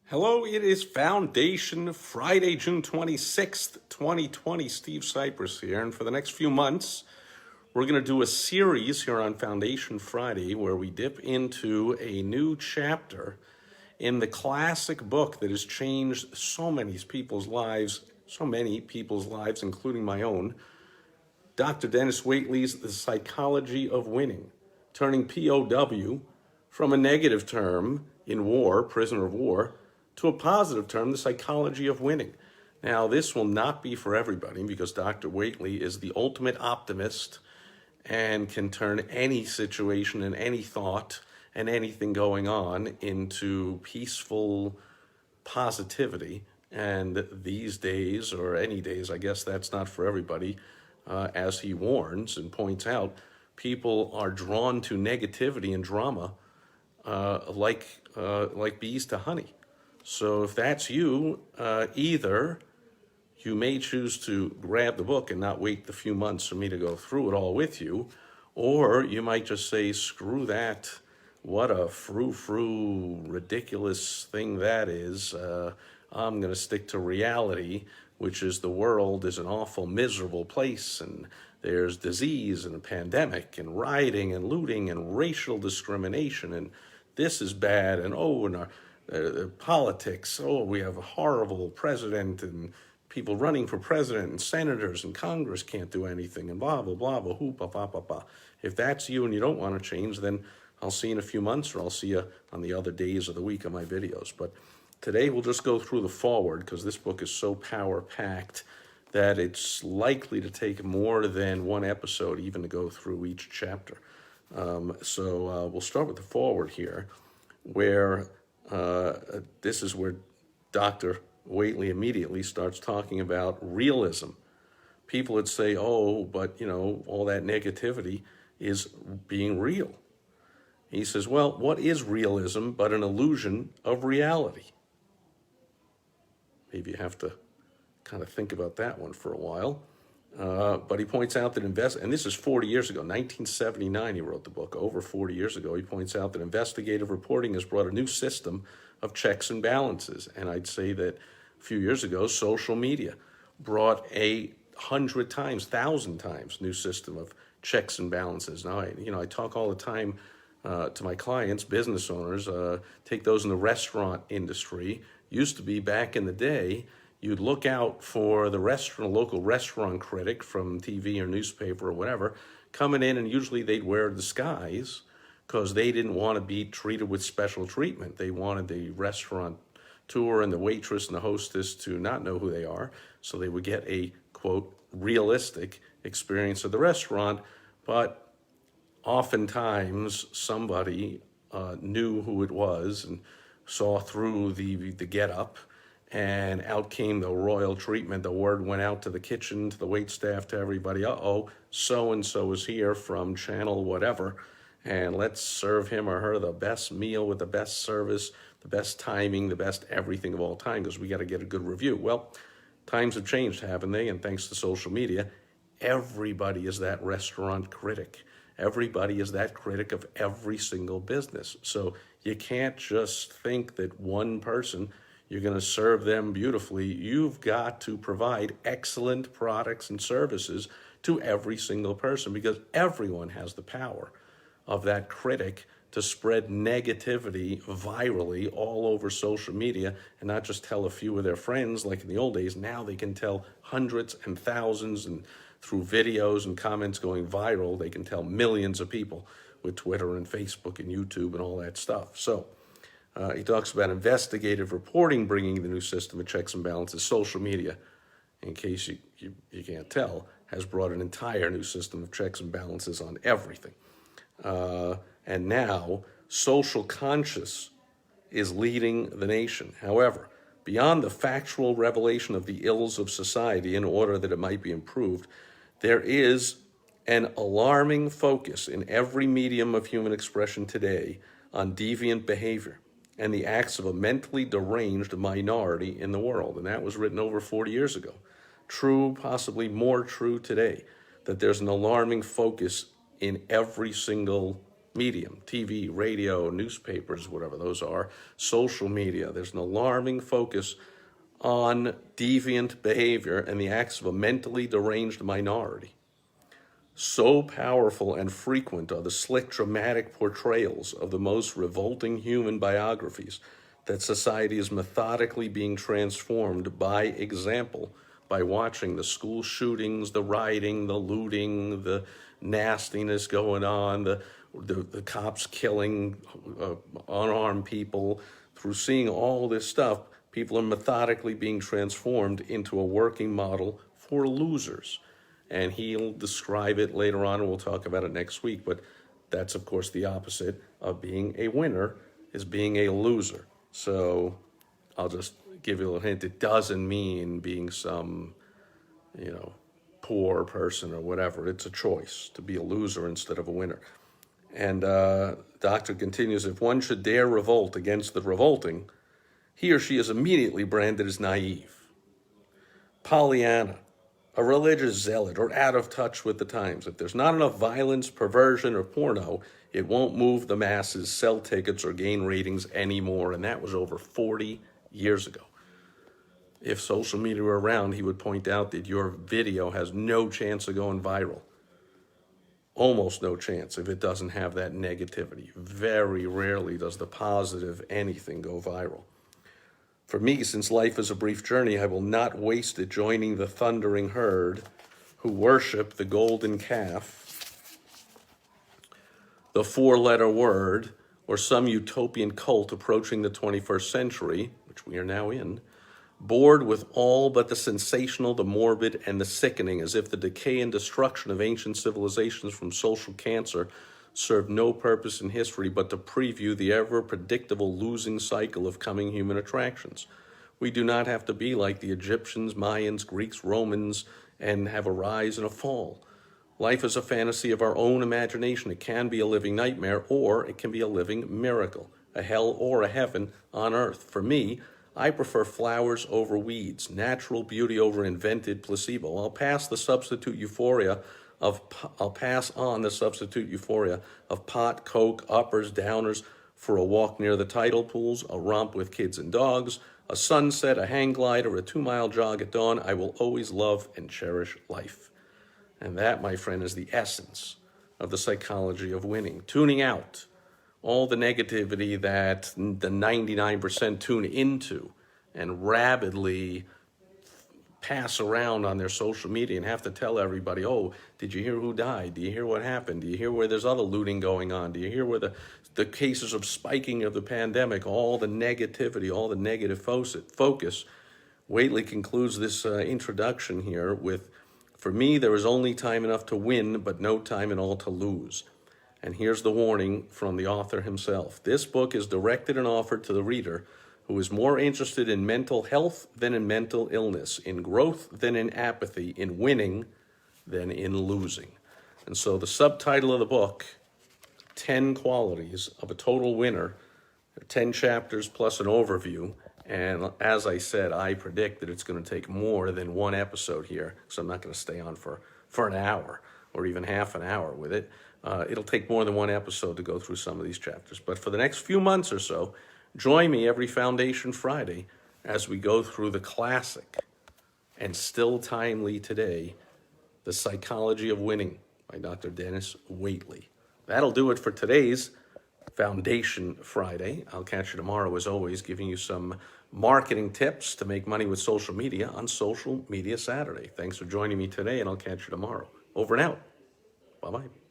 Hello, it is Foundation Friday, June 26th, 2020. Steve Sipress here. And for the next few months, we're going to do a series here on Foundation Friday where we dip into a new chapter in the classic book that has changed so many people's lives, including my own, Dr. Dennis Waitley's The Psychology of Winning, turning POW from a negative term in war, prisoner of war, to a positive term, the psychology of winning. Now, this will not be for everybody because Dr. Waitley is the ultimate optimist and can turn any situation and any thought and anything going on into peaceful positivity. And these days, or any days, I guess that's not for everybody, as he warns and points out, people are drawn to negativity and drama like bees to honey. So if that's you, either you may choose to grab the book and not wait the few months for me to go through it all with you, or you might just say, screw that, what a frou-frou, ridiculous thing that is. I'm going to stick to reality, which is the world is an awful, miserable place, and there's disease and a pandemic and rioting and looting and racial discrimination, and this is bad, and our politics, we have a horrible president and people running for president and senators and Congress can't do anything and blah, blah, blah, blah, hoop, blah, blah, blah, blah. If that's you and you don't want to change, then I'll see you in a few months or I'll see you on the other days of the week of my videos. But today we'll just go through the foreword because this book is so power-packed that it's likely to take more than one episode even to go through each chapter. So we'll start with the foreword here, where this is where Dr. Waitley immediately starts talking about realism. People would say, but all that negativity is being real. He says, well, what is realism but an illusion of reality? Maybe you have to kind of think about that one for a while. But he points out that and this is 40 years ago, 1979 he wrote the book, over 40 years ago. He points out that investigative reporting has brought a new system of checks and balances. And I'd say that a few years ago, social media brought 100 times, 1,000 times new system of checks and balances. Now, I talk all the time to my clients, business owners, take those in the restaurant industry. Used to be back in the day, you'd look out for the local restaurant critic from TV or newspaper or whatever, coming in, and usually they'd wear a disguise because they didn't want to be treated with special treatment. They wanted the restaurant tour and the waitress and the hostess to not know who they are, so they would get a, quote, realistic experience of the restaurant. But oftentimes somebody knew who it was and saw through the get-up, and out came the royal treatment. The word went out to the kitchen, to the wait staff, to everybody. So-and-so is here from channel whatever, and let's serve him or her the best meal with the best service, the best timing, the best everything of all time, because we got to get a good review. Well, times have changed, haven't they? And thanks to social media, everybody is that restaurant critic. Everybody is that critic of every single business. So you can't just think that one person, you're going to serve them beautifully. You've got to provide excellent products and services to every single person, because everyone has the power of that critic to spread negativity virally all over social media, and not just tell a few of their friends like in the old days. Now they can tell hundreds and thousands, and through videos and comments going viral, they can tell millions of people with Twitter and Facebook and YouTube and all that stuff. So he talks about investigative reporting bringing the new system of checks and balances. Social media, in case you can't tell, has brought an entire new system of checks and balances on everything. And now social conscience is leading the nation. However, beyond the factual revelation of the ills of society in order that it might be improved, there is an alarming focus in every medium of human expression today on deviant behavior and the acts of a mentally deranged minority in the world. And that was written over 40 years ago. True, possibly more true today, that there's an alarming focus in every single medium, TV, radio, newspapers, whatever those are, social media. There's an alarming focus on deviant behavior and the acts of a mentally deranged minority. So powerful and frequent are the slick, dramatic portrayals of the most revolting human biographies that society is methodically being transformed by example, by watching the school shootings, the rioting, the looting, the nastiness going on, the cops killing unarmed people. Through seeing all this stuff, people are methodically being transformed into a working model for losers. And he'll describe it later on, and we'll talk about it next week. But that's, of course, the opposite of being a winner, is being a loser. So I'll just give you a little hint. It doesn't mean being some, poor person or whatever. It's a choice to be a loser instead of a winner. And Doctor continues, if one should dare revolt against the revolting, he or she is immediately branded as naive, Pollyanna, a religious zealot, or out of touch with the times. If there's not enough violence, perversion, or porno, it won't move the masses, sell tickets, or gain ratings anymore. And that was over 40 years ago. If social media were around, he would point out that your video has no chance of going viral. Almost no chance if it doesn't have that negativity. Very rarely does the positive anything go viral. For me, since life is a brief journey, I will not waste it joining the thundering herd who worship the golden calf, the four-letter word, or some utopian cult approaching the 21st century, which we are now in, bored with all but the sensational, the morbid, and the sickening, as if the decay and destruction of ancient civilizations from social cancer served no purpose in history but to preview the ever-predictable losing cycle of coming human attractions. We do not have to be like the Egyptians, Mayans, Greeks, Romans, and have a rise and a fall. Life is a fantasy of our own imagination. It can be a living nightmare, or it can be a living miracle, a hell or a heaven on earth. For me, I prefer flowers over weeds, natural beauty over invented placebo. I'll pass on the substitute euphoria of pot, coke, uppers, downers for a walk near the tidal pools, a romp with kids and dogs, a sunset, a hang glide, or a 2-mile jog at dawn. I will always love and cherish life. And that, my friend, is the essence of the psychology of winning. Tuning out all the negativity that the 99% tune into and rabidly pass around on their social media and have to tell everybody, oh, did you hear who died? Do you hear what happened? Do you hear where there's other looting going on? Do you hear where the cases of spiking of the pandemic, all the negativity, all the negative focus? Whately concludes this introduction here with, for me, there is only time enough to win, but no time at all to lose. And here's the warning from the author himself. This book is directed and offered to the reader who is more interested in mental health than in mental illness, in growth than in apathy, in winning than in losing. And so the subtitle of the book, 10 Qualities of a Total Winner, 10 chapters plus an overview. And as I said, I predict that it's going to take more than one episode here, so I'm not going to stay on for an hour or even half an hour with it. It'll take more than one episode to go through some of these chapters. But for the next few months or so, join me every Foundation Friday as we go through the classic and still timely today, The Psychology of Winning by Dr. Dennis Whately. That'll do it for today's Foundation Friday. I'll catch you tomorrow, as always, giving you some marketing tips to make money with social media on Social Media Saturday. Thanks for joining me today, and I'll catch you tomorrow. Over and out. Bye-bye.